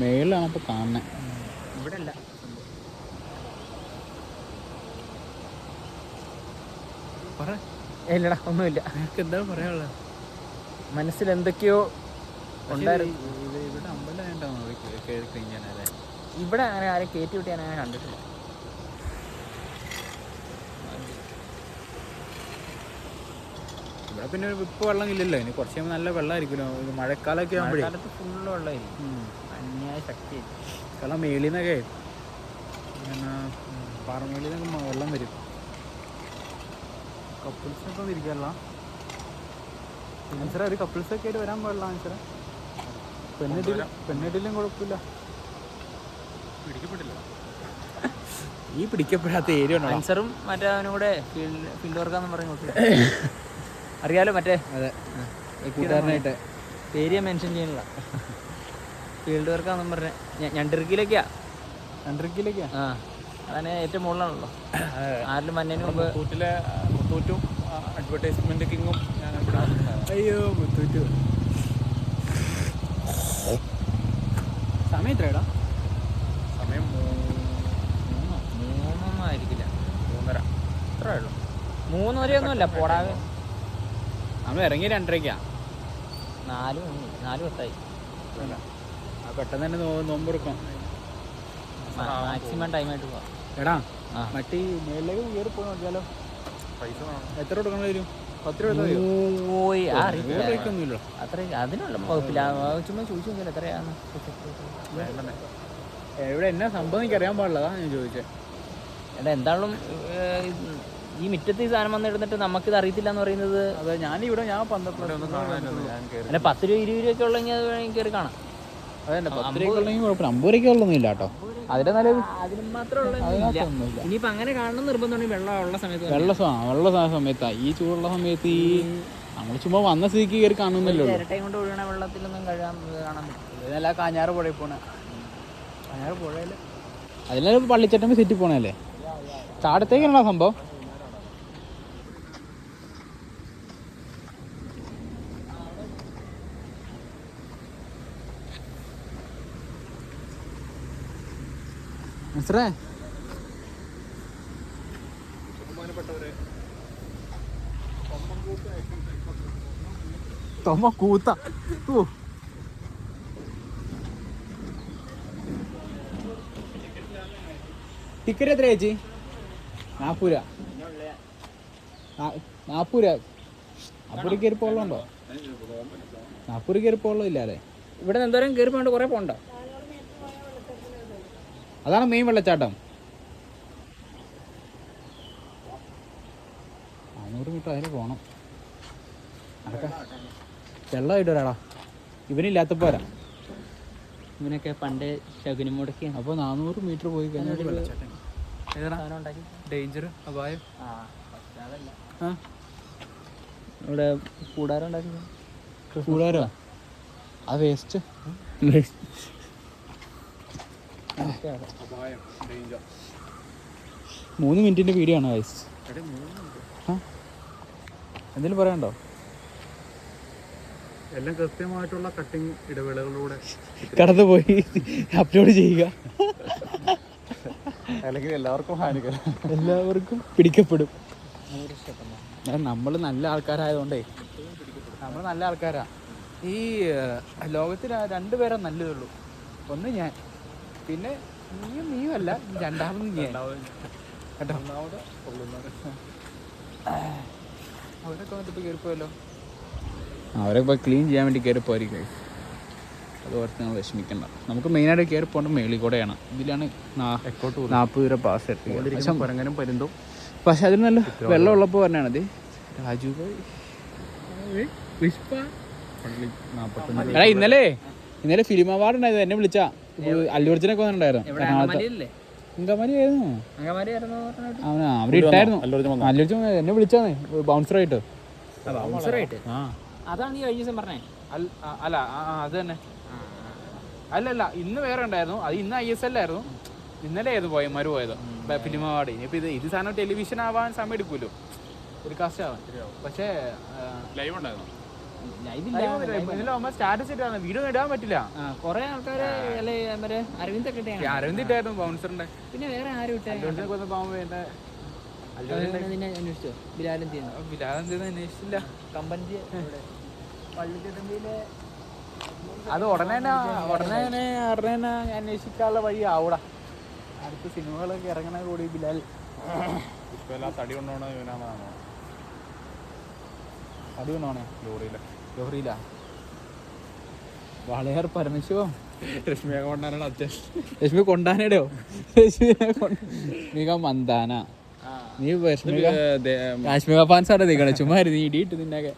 മേളിലാണ് ഇപ്പോൾ കാണുന്നത്. ഇവിടെ അല്ല. ഇല്ലടാ ഒന്നുമില്ല. നിനക്ക് എന്താണ് പറയാനുള്ളത്? മനസ്സിൽ എന്തൊക്കെയോ ഉണ്ടായിരുന്നു. ഇവിടെ അമ്പലമായിട്ടാണോ കയറി കഴിഞ്ഞാലേ? ഇവിടെ അങ്ങനെ ആരും കയറ്റി വിട്ട് ഞാൻ അങ്ങനെ കണ്ടിട്ടില്ല. ഇവിടെ പിന്നെ ഇപ്പോൾ വെള്ളം ഇല്ലല്ലോ, ഇനി കുറച്ച് കഴിയുമ്പോൾ നല്ല വെള്ളമായിരിക്കുമല്ലോ. മഴക്കാലമൊക്കെ ആകുമ്പോഴേ മഴക്കാലത്ത് ഫുള്ള് വെള്ളമായിരിക്കും, അന്യായ ശക്തിയായിരിക്കും. കാരണം മേളിൽ നിന്നൊക്കെ പിന്നെ പാറമേളിൽ നിന്നൊക്കെ വെള്ളം വരും. കപ്പിൾസൊക്കെ ഇരിക്കാനുള്ള ആൻസറ, ഒരു കപ്പിൾസൊക്കെ ആയിട്ട് വരാൻ പാടില്ല ആൻസറ. പെണ്ണിട്ടിലും കുഴപ്പമില്ല. പിടിക്കപ്പെട്ടില്ല. ഈ പിടിക്കപ്പെടാത്ത ഏരിയ ഉണ്ടോ? ആൻസറും മറ്റേ അവനും കൂടെ ഫീൽഡ് വർക്കാന്ന് പറഞ്ഞു അറിയാലോ. മറ്റേ അതെ, കൂട്ടുകാരനായിട്ട് ഏരിയ മെൻഷൻ ചെയ്യുന്നില്ല. ഫീൽഡ് വർക്കാന്നും പറഞ്ഞ ഞണ്ടിറുക്കിയിലേക്കാ. ആ, അതാണ് ഏറ്റവും മുകളിലാണല്ലോ. ആരിലും മഞ്ഞനും മുമ്പ് മുത്തൂറ്റും അഡ്വർടൈസ്മെന്റ് കിങ്ങും. അയ്യോ മുത്തൂറ്റു. സമയം എത്രയാടാ? സമയം 3 ആയിരിക്കില്ല, 3:30 അത്രേ ഉള്ളൂ. 3 വരെയൊന്നുമല്ല പോടാതെ. നമ്മൾ ഇറങ്ങി 2:30. 4:10 പെട്ടെന്ന് തന്നെ നോമ്പെടുക്കാം. മാക്സിമം ടൈമായിട്ട് പോവാം. എടാ മറ്റേ മേളിലേക്ക് കയറി പോയി നോക്കിയാലോ? എത്ര കൊടുക്കേണ്ടി വരും? 10 രൂപ ഒന്നുമില്ല. അത്ര അതിനുള്ള കുഴപ്പമില്ല. ചുമ്മാ ചോദിച്ചു നോക്കിയാലോ എത്രയാന്ന്. എവിടെ എന്നാ സംഭവം എനിക്ക് അറിയാൻ പാടില്ല, അതാണ് ഞാൻ ചോദിച്ചത്. എടാ എന്തായാലും ഈ മുറ്റത്ത് ഈ സാധനം വന്നിരുന്നിട്ട് നമുക്കിത് അറിയത്തില്ല എന്ന് പറയുന്നത്. അതെ, ഞാൻ 10 രൂപ 20 രൂപയൊക്കെ ഉള്ളെങ്കിൽ അത് വേണമെങ്കിൽ കയറി കാണാം. അതന്നെ 10 രൂപ ഉള്ളെങ്കിൽ കുഴപ്പമില്ല. 50 രൂപയ്ക്ക് ഉള്ളൊന്നുമില്ല കേട്ടോ. അതിന്റെ നല്ല അതിന് മാത്രമുള്ള ഇനിയിപ്പോ അങ്ങനെ കാണണം നിർബന്ധമുണ്ടെങ്കിൽ വെള്ളം ഉള്ള സമയത്ത് വെള്ള സമയത്താ. ഈ ചൂടുള്ള സമയത്ത് ഈ നമ്മൾ ചുമ്മാ വന്ന സ്ഥിതിക്ക് കയറി കാണുന്നില്ലല്ലോ. ഇരട്ടയും കൊണ്ട് ഒഴുകണ വെള്ളത്തിലൊന്നും കാണാൻ പറ്റില്ല. ഇതെല്ലാം കാഞ്ഞാറ് പുഴയിൽ പോണേ. കാഞ്ഞാറ് പുഴയിൽ അതിലെല്ലാം പള്ളിച്ചട്ടമ്പി സിറ്റി പോണല്ലേ. ചാടത്തേക്കാണോ സംഭവം? മനസ്സിലേ തൊമ്മ കൂത്ത. ടിക്കറ്റ് എത്ര ചേച്ചി? 40 രൂപ. 40 രൂപ. 40 കയറി പോകലുണ്ടോ? 40 കയറി പോകലില്ല അല്ലേ? ഇവിടെ നിന്ന് എന്തോരം കയറി പോകണ്ട കുറെ പോകണ്ടോ? അതാണ് മെയിൻ വെള്ളച്ചാട്ടം. 400 മീറ്റർ അതിന് പോകണം. നടക്കാം. വെള്ളമായിട്ട് വരാടാ, ഇവനില്ലാത്തപ്പോൾ വരാം. ഇവനൊക്കെ പണ്ട് ശകുനി മുടക്കി. അപ്പോൾ 400 മീറ്റർ പോയി കഴിഞ്ഞാൽ വെള്ളച്ചാട്ടം. ഡേഞ്ചർ, അപായം. ഇവിടെ കൂടാരം ഉണ്ടാക്കി. കൂടാരോ? അത് വേസ്റ്റ്. 3 മിനിറ്റിന്റെ വീഡിയോ ആണ് ഗൈസ്. എന്തെങ്കിലും പറയാനുണ്ടോ? എല്ലാം കൃത്യമായിട്ടുള്ള കട്ടിങ് ഇടവേളകളിലൂടെ കടന്നു പോയി അപ്ലോഡ് ചെയ്യുക. അല്ലെങ്കിൽ എല്ലാവർക്കും പിടിക്കപ്പെടും. നമ്മൾ നല്ല ആൾക്കാരായതുകൊണ്ടേ, നമ്മൾ നല്ല ആൾക്കാരാ. ഈ ലോകത്തിൽ 2 പേരാ നല്ലതുള്ളൂ. ഒന്ന് ഞാൻ, പിന്നെ നീയും അല്ല, രണ്ടാമത് ഞാൻ കേട്ടോ. അവരൊക്കെ വന്നിട്ട് കയറിപ്പോയല്ലോ. അവരൊക്കെ ക്ലീൻ ചെയ്യാൻ വേണ്ടി കയറിപ്പോയിരിക്കും. അത് ഓർത്ത് നിങ്ങൾ വിഷമിക്കണ്ട. നമുക്ക് മെയിനായിട്ട് കയറി പോകേണ്ട മേളിൽ കൂടെയാണ്. ഇതിലാണ് 40 രൂപ പാസ് എടുത്ത്. പക്ഷെ അതിന് നല്ല വെള്ളം ഉള്ളപ്പോൾ പറഞ്ഞാണത്. രാജു എടാ ഇന്നലെ ഫിലിം അവാർഡ് ഉണ്ടായത്. എന്നെ വിളിച്ചാ അല്ലു അർജുനൊക്കെ വന്നിട്ടുണ്ടായിരുന്നു. അവര് ഇട്ടായിരുന്നു. അല്ലു അർജുൻ എന്നെ വിളിച്ചാന്ന് ബൗൺസറായിട്ട്. അതാണ് നീ കഴിഞ്ഞ ദിവസം പറഞ്ഞേ? അല്ല അത് തന്നെ. അല്ലല്ല, ഇന്ന് വേറെ ഉണ്ടായിരുന്നു. അത് ഇന്ന് ISL ആയിരുന്നു. ഇന്നലെ ഏത് പോയമാര് പോയത് ഫിലിം അവാർഡ്. ഇനിയിപ്പോൾ ഇത് സാധനം ടെലിവിഷൻ ആവാൻ സമയം എടുക്കുമല്ലോ, ഒരു കാസ്റ്റ് ആവാൻ. പക്ഷേ ലൈവ് ഉണ്ടായിരുന്നു. ലൈവില്ല. സ്റ്റാറ്റസ് ഇട്ടാണ്, വീഡിയോ ഇടാൻ പറ്റില്ല. കൊറേ ആൾക്കാര് അല്ലെ മറ്റേ അരവിന്ദ് ഒക്കെ ഇട്ടേ. അരവിന്ദ് ഇട്ടായിരുന്നു ബൗൺസറിന്റെ. പിന്നെ വേറെ ആരും ഇട്ടേ? അന്വേഷിച്ചോ? ബിലാലെന്തെന്ന് അന്വേഷിച്ചില്ല. കമ്പനി പള്ളിക്കെട്ടുമ്പിയിലെ അത് ഉടനെ തന്നെ അന്വേഷിക്കാനുള്ള വഴി ആവൂടാ. അടുത്ത സിനിമകളൊക്കെ ഇറങ്ങണ കൂടി ബിലാൽ ഇപ്പൊ എല്ലാം തടി കൊണ്ടോണോ ഇവനാണോ? തടി കൊണ്ടോണേ ലോറിയിലാ. വളയാർ പരമശിവം രശ്മിക കൊണ്ടാനാണ് അത്യാവശ്യം. രശ്മി കൊണ്ടാനടോ? രശ്മിക മന്ദാന. നീ കാശ്മീർ ഫാൻസാണ് നീക്കണേ. ചുമ്മാ നീ ഇടിയിട്ട് നിന്നൊക്കെ